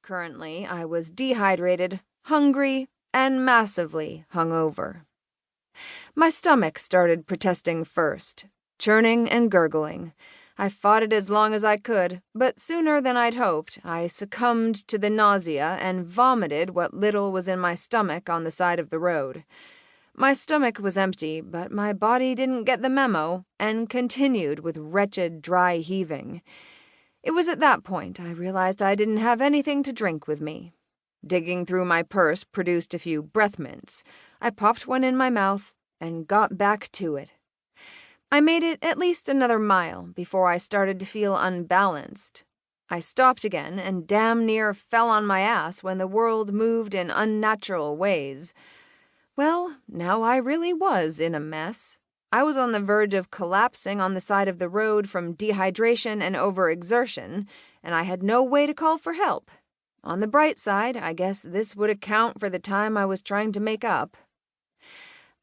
Currently, I was dehydrated, hungry, and massively hungover. My stomach started protesting first, churning and gurgling. I fought it as long as I could, but sooner than I'd hoped, I succumbed to the nausea and vomited what little was in my stomach on the side of the road. My stomach was empty, but my body didn't get the memo and continued with wretched, dry heaving. It was at that point I realized I didn't have anything to drink with me. Digging through my purse produced a few breath mints. I popped one in my mouth and got back to it. I made it at least another mile before I started to feel unbalanced. I stopped again and damn near fell on my ass when the world moved in unnatural ways. Well, now I really was in a mess. I was on the verge of collapsing on the side of the road from dehydration and overexertion, and I had no way to call for help. On the bright side, I guess this would account for the time I was trying to make up.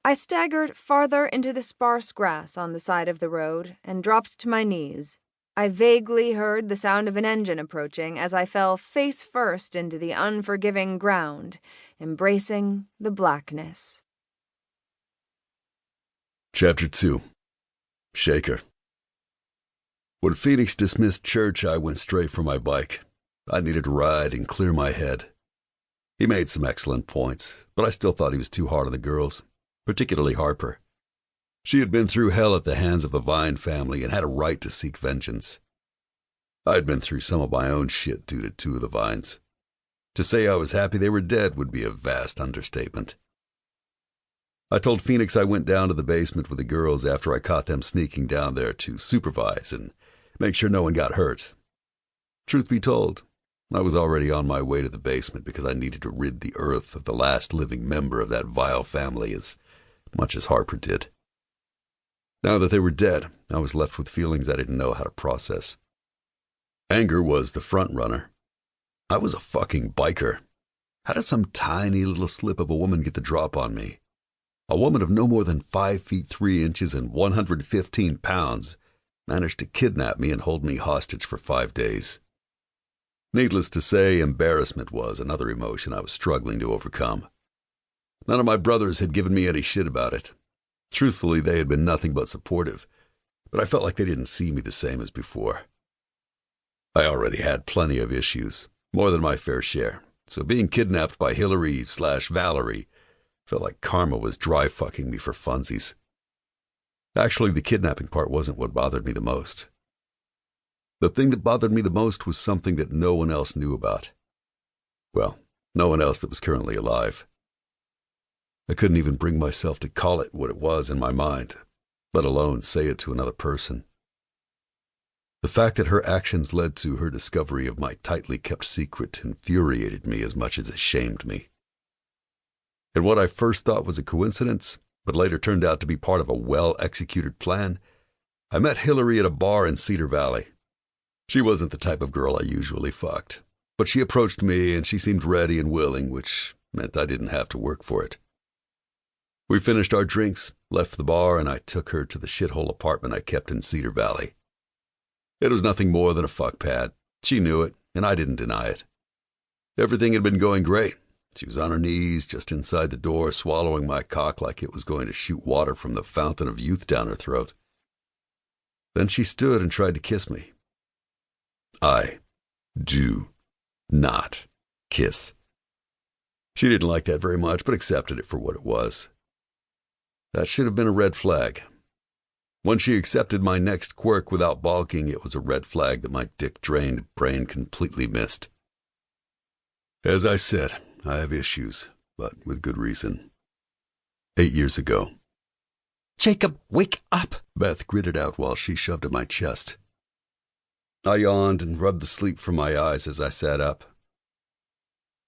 I staggered farther into the sparse grass on the side of the road and dropped to my knees. I vaguely heard the sound of an engine approaching as I fell face first into the unforgiving ground, embracing the blackness. Chapter 2. Shaker. When Phoenix dismissed church, I went straight for my bike. I needed a ride and clear my head. He made some excellent points, but I still thought he was too hard on the girls, particularly Harper. She had been through hell at the hands of the Vine family and had a right to seek vengeance. I had been through some of my own shit due to two of the Vines. To say I was happy they were dead would be a vast understatement. I told Phoenix I went down to the basement with the girls after I caught them sneaking down there to supervise and make sure no one got hurt. Truth be told, I was already on my way to the basement because I needed to rid the earth of the last living member of that vile family as much as Harper did. Now that they were dead, I was left with feelings I didn't know how to process. Anger was the front runner. I was a fucking biker. How did some tiny little slip of a woman get the drop on me? A woman of no more than 5 feet 3 inches and 115 pounds managed to kidnap me and hold me hostage for 5 days. Needless to say, embarrassment was another emotion I was struggling to overcome. None of my brothers had given me any shit about it. Truthfully, they had been nothing but supportive, but I felt like they didn't see me the same as before. I already had plenty of issues, more than my fair share, so being kidnapped by Hillary/Valerie felt like karma was dry fucking me for funsies. Actually, the kidnapping part wasn't what bothered me the most. The thing that bothered me the most was something that no one else knew about. Well, no one else that was currently alive. I couldn't even bring myself to call it what it was in my mind, let alone say it to another person. The fact that her actions led to her discovery of my tightly kept secret infuriated me as much as it shamed me. And what I first thought was a coincidence, but later turned out to be part of a well-executed plan, I met Hillary at a bar in Cedar Valley. She wasn't the type of girl I usually fucked, but she approached me and she seemed ready and willing, which meant I didn't have to work for it. We finished our drinks, left the bar, and I took her to the shithole apartment I kept in Cedar Valley. It was nothing more than a fuck pad. She knew it, and I didn't deny it. Everything had been going great. She was on her knees just inside the door, swallowing my cock like it was going to shoot water from the fountain of youth down her throat. Then she stood and tried to kiss me. I do not kiss. She didn't like that very much, but accepted it for what it was. That should have been a red flag. When she accepted my next quirk without balking, it was a red flag that my dick-drained brain completely missed. As I said, I have issues, but with good reason. 8 years ago. "Jacob, wake up!" Beth gritted out while she shoved at my chest. I yawned and rubbed the sleep from my eyes as I sat up.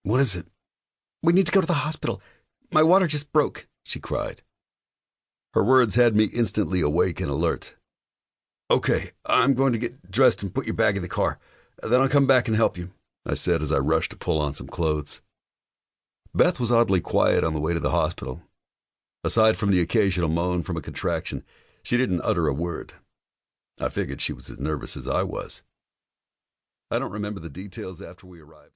"What is it?" "We need to go to the hospital. My water just broke," she cried. Her words had me instantly awake and alert. "Okay, I'm going to get dressed and put your bag in the car. Then I'll come back and help you," I said as I rushed to pull on some clothes. Beth was oddly quiet on the way to the hospital. Aside from the occasional moan from a contraction, she didn't utter a word. I figured she was as nervous as I was. I don't remember the details after we arrived.